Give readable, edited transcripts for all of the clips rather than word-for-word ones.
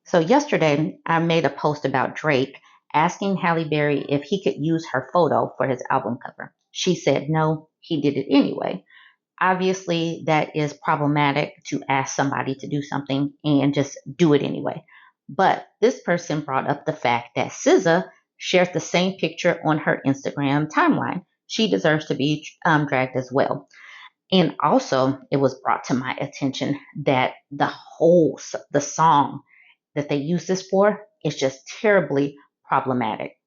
So yesterday, I made a post about Drake asking Halle Berry if he could use her photo for his album cover. She said no, he did it anyway. Obviously, that is problematic to ask somebody to do something and just do it anyway. But this person brought up the fact that SZA shared the same picture on her Instagram timeline. She deserves to be dragged as well. And also, it was brought to my attention that the song that they use this for is just terribly problematic.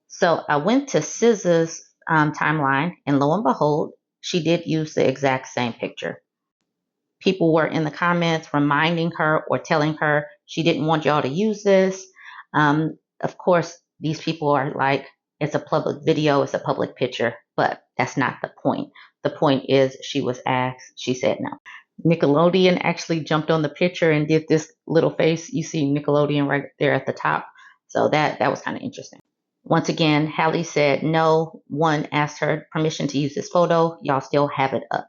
So I went to SZA's timeline, and lo and behold, she did use the exact same picture. People were in the comments reminding her or telling her she didn't want y'all to use this. Of course, these people are like, it's a public video, it's a public picture, but that's not the point. The point is, she was asked, she said no. Nickelodeon actually jumped on the picture and did this little face. You see Nickelodeon right there at the top. So that was kind of interesting. Once again, Halle said no one asked her permission to use this photo. Y'all still have it up.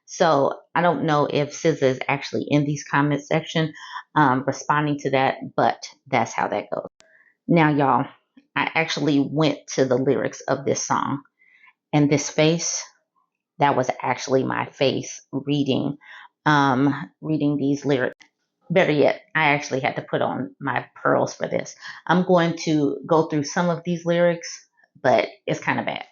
So I don't know if SZA is actually in these comment section responding to that, but that's how that goes. Now, y'all, I actually went to the lyrics of this song, and this face, that was actually my face reading these lyrics. Better yet, I actually had to put on my pearls for this. I'm going to go through some of these lyrics, but it's kind of bad.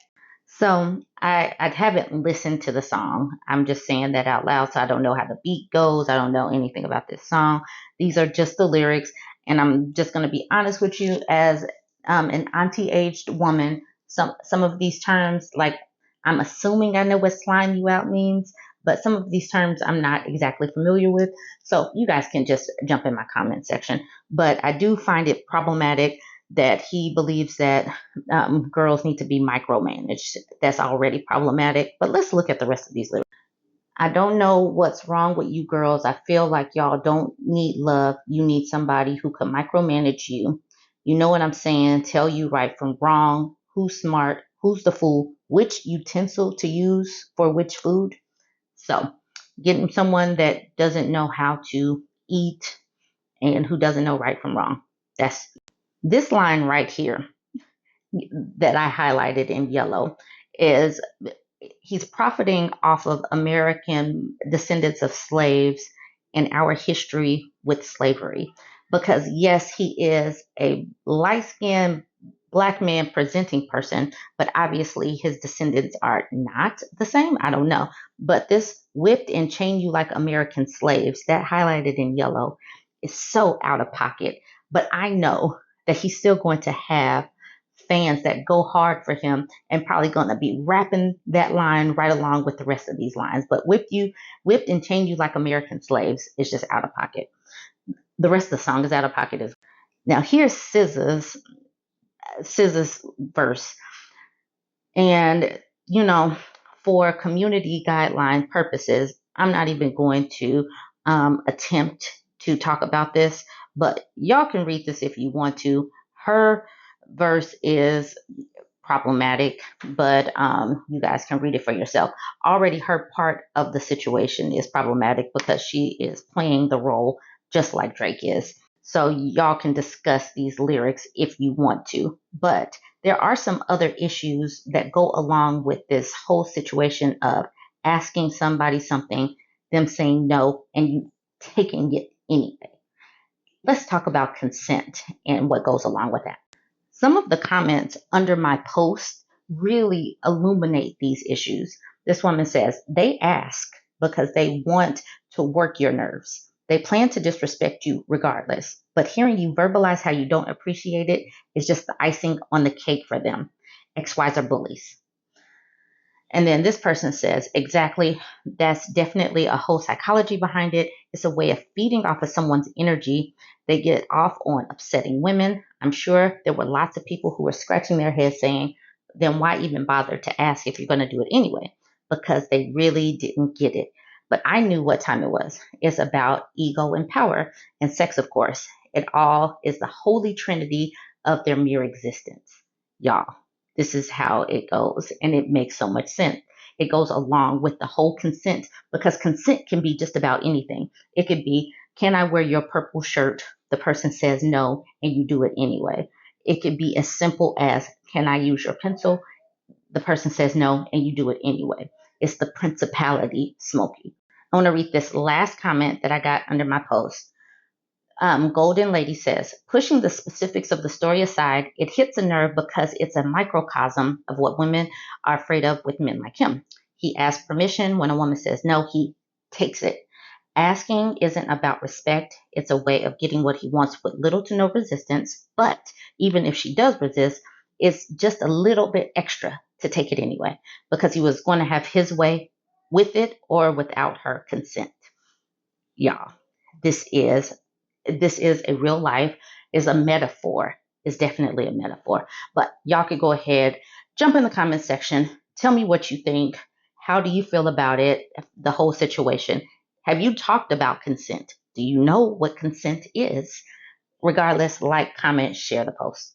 So I haven't listened to the song. I'm just saying that out loud, so I don't know how the beat goes. I don't know anything about this song. These are just the lyrics, and I'm just going to be honest with you as an auntie-aged woman. Some of these terms, like I'm assuming I know what slime you out means, but some of these terms I'm not exactly familiar with. So you guys can just jump in my comment section. But I do find it problematic that he believes that girls need to be micromanaged. That's already problematic. But let's look at the rest of these lyrics. I don't know what's wrong with you girls. I feel like y'all don't need love. You need somebody who can micromanage you. You know what I'm saying? Tell you right from wrong, who's smart, who's the fool, which utensil to use for which food. So, getting someone that doesn't know how to eat and who doesn't know right from wrong. That's this line right here that I highlighted in yellow is he's profiting off of American descendants of slaves and our history with slavery. Because, yes, he is a light skinned black man presenting person, but obviously his descendants are not the same. I don't know. But this whipped and chained you like American slaves, that highlighted in yellow, is so out of pocket. But I know that he's still going to have fans that go hard for him and probably going to be rapping that line right along with the rest of these lines. But whipped and chained you like American slaves is just out of pocket. The rest of the song is out of pocket as well. Now here's SZA's verse, and for community guideline purposes, I'm not even going to attempt to talk about this, but y'all can read this if you want to. Her verse is problematic, but you guys can read it for yourself. Already her part of the situation is problematic because she is playing the role just like Drake is. So y'all can discuss these lyrics if you want to. But there are some other issues that go along with this whole situation of asking somebody something, them saying no, and you taking it anyway. Let's talk about consent and what goes along with that. Some of the comments under my post really illuminate these issues. This woman says, they ask because they want to work your nerves. They plan to disrespect you regardless, but hearing you verbalize how you don't appreciate it is just the icing on the cake for them. XYs are bullies. And then this person says, exactly, that's definitely a whole psychology behind it. It's a way of feeding off of someone's energy. They get off on upsetting women. I'm sure there were lots of people who were scratching their heads saying, then why even bother to ask if you're going to do it anyway? Because they really didn't get it. But I knew what time it was. It's about ego and power and sex, of course. It all is the holy trinity of their mere existence. Y'all, this is how it goes, and it makes so much sense. It goes along with the whole consent because consent can be just about anything. It could be, can I wear your purple shirt the person says no and you do it anyway. It could be as simple as, can I use your pencil? The person says no and you do it anyway. It's the principality smoking. I want to read this last comment that I got under my post. Golden Lady says, pushing the specifics of the story aside, it hits a nerve because it's a microcosm of what women are afraid of with men like him. He asks permission. When a woman says no, he takes it. Asking isn't about respect. It's a way of getting what he wants with little to no resistance. But even if she does resist, it's just a little bit extra to take it anyway, because he was going to have his way with it or without her consent. Y'all, this is a real life, is a metaphor, is definitely a metaphor. But y'all could go ahead, jump in the comment section, tell me what you think. How do you feel about it, the whole situation? Have you talked about consent? Do you know what consent is? Regardless, like, comment, share the post.